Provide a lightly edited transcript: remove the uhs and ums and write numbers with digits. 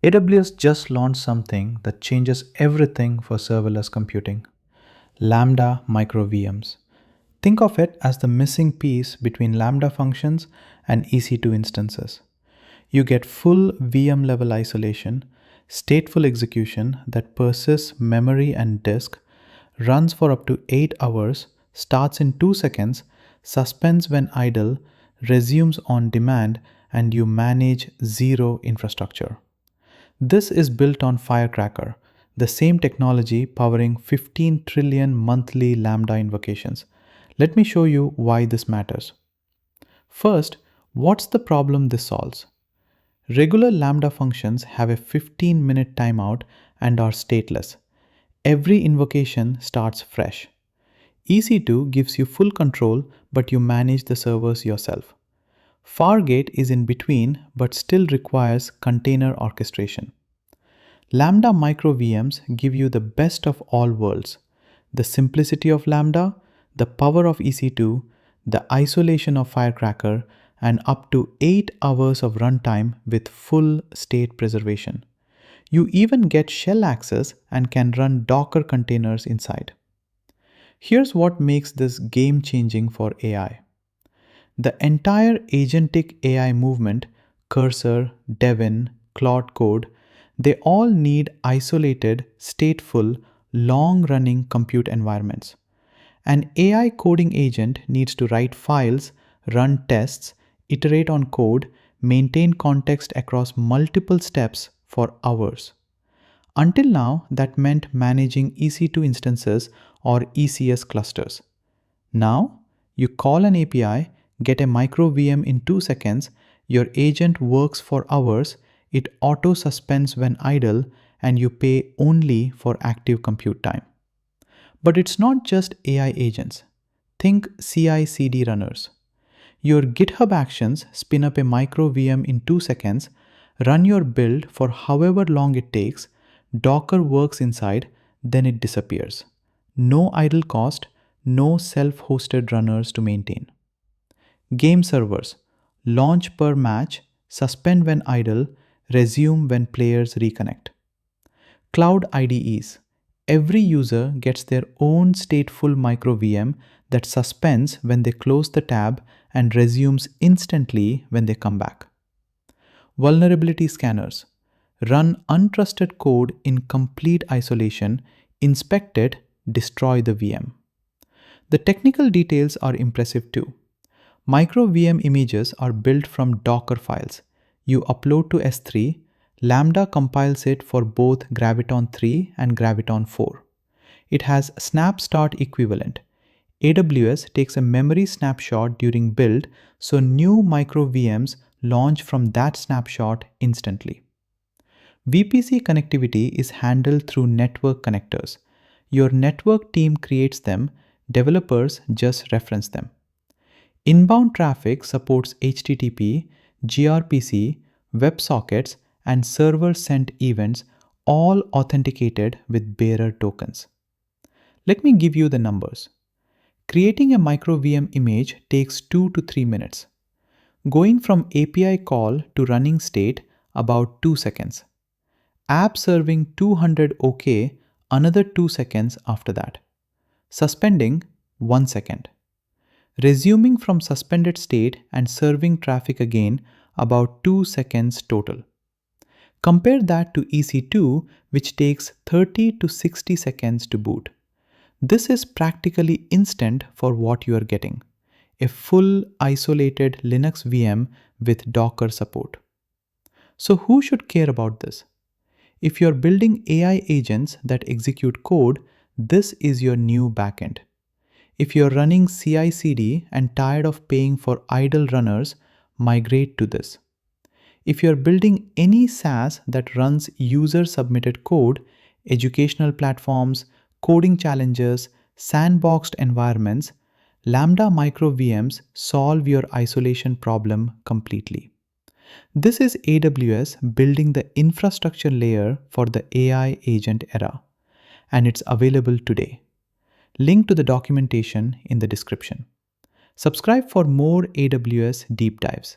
AWS just launched something that changes everything for serverless computing: Lambda MicroVMs. Think of it as the missing piece between Lambda functions and EC2 instances. You get full VM level isolation, stateful execution that persists memory and disk, runs for up to 8 hours, starts in 2 seconds, suspends when idle, resumes on demand, and you manage zero infrastructure. This is built on Firecracker, the same technology powering 15 trillion monthly Lambda invocations. Let me show you why this matters. First, what's the problem this solves? Regular Lambda functions have a 15-minute timeout and are stateless. Every invocation starts fresh. EC2 gives you full control, but you manage the servers yourself. Fargate is in between but still requires container orchestration. Lambda MicroVMs give you the best of all worlds: the simplicity of Lambda, the power of EC2, the isolation of Firecracker, and up to 8 hours of runtime with full state preservation. You even get shell access and can run Docker containers inside. Here's what makes this game-changing for AI. The entire agentic AI movement, Cursor, Devin, Claude Code, they all need isolated, stateful, long-running compute environments. An AI coding agent needs to write files, run tests, iterate on code, maintain context across multiple steps for hours. Until now, that meant managing EC2 instances or ECS clusters. Now, you call an API, get a micro VM in 2 seconds, your agent works for hours, it auto-suspends when idle, and you pay only for active compute time. But it's not just AI agents. Think CI/CD runners. Your GitHub actions spin up a micro VM in 2 seconds, run your build for however long it takes, Docker works inside, then it disappears. No idle cost, no self-hosted runners to maintain. Game servers: launch per match, suspend when idle, resume when players reconnect. Cloud IDEs: every user gets their own stateful micro VM that suspends when they close the tab and resumes instantly when they come back. Vulnerability scanners: run untrusted code in complete isolation, inspect it, destroy the VM. The technical details are impressive too. Micro VM images are built from Docker files. You upload to S3, Lambda compiles it for both Graviton 3 and Graviton 4. It has snap start equivalent. AWS takes a memory snapshot during build, so new micro VMs launch from that snapshot instantly. VPC connectivity is handled through network connectors. Your network team creates them, developers just reference them. Inbound traffic supports HTTP, gRPC, WebSockets, and server-sent events, all authenticated with bearer tokens. Let me give you the numbers. Creating a micro VM image takes 2 to 3 minutes. Going from API call to running state, about 2 seconds. App serving 200 OK, another 2 seconds after that. Suspending, 1 second. Resuming from suspended state and serving traffic again, about 2 seconds total. Compare that to EC2, which takes 30 to 60 seconds to boot. This is practically instant for what you are getting: a full isolated Linux VM with Docker support. So who should care about this? If you're building AI agents that execute code, this is your new backend. If you're running CI/CD and tired of paying for idle runners, migrate to this. If you're building any SaaS that runs user-submitted code, educational platforms, coding challenges, sandboxed environments, Lambda MicroVMs solve your isolation problem completely. This is AWS building the infrastructure layer for the AI agent era, and it's available today. Link to the documentation in the description. Subscribe for more AWS deep dives.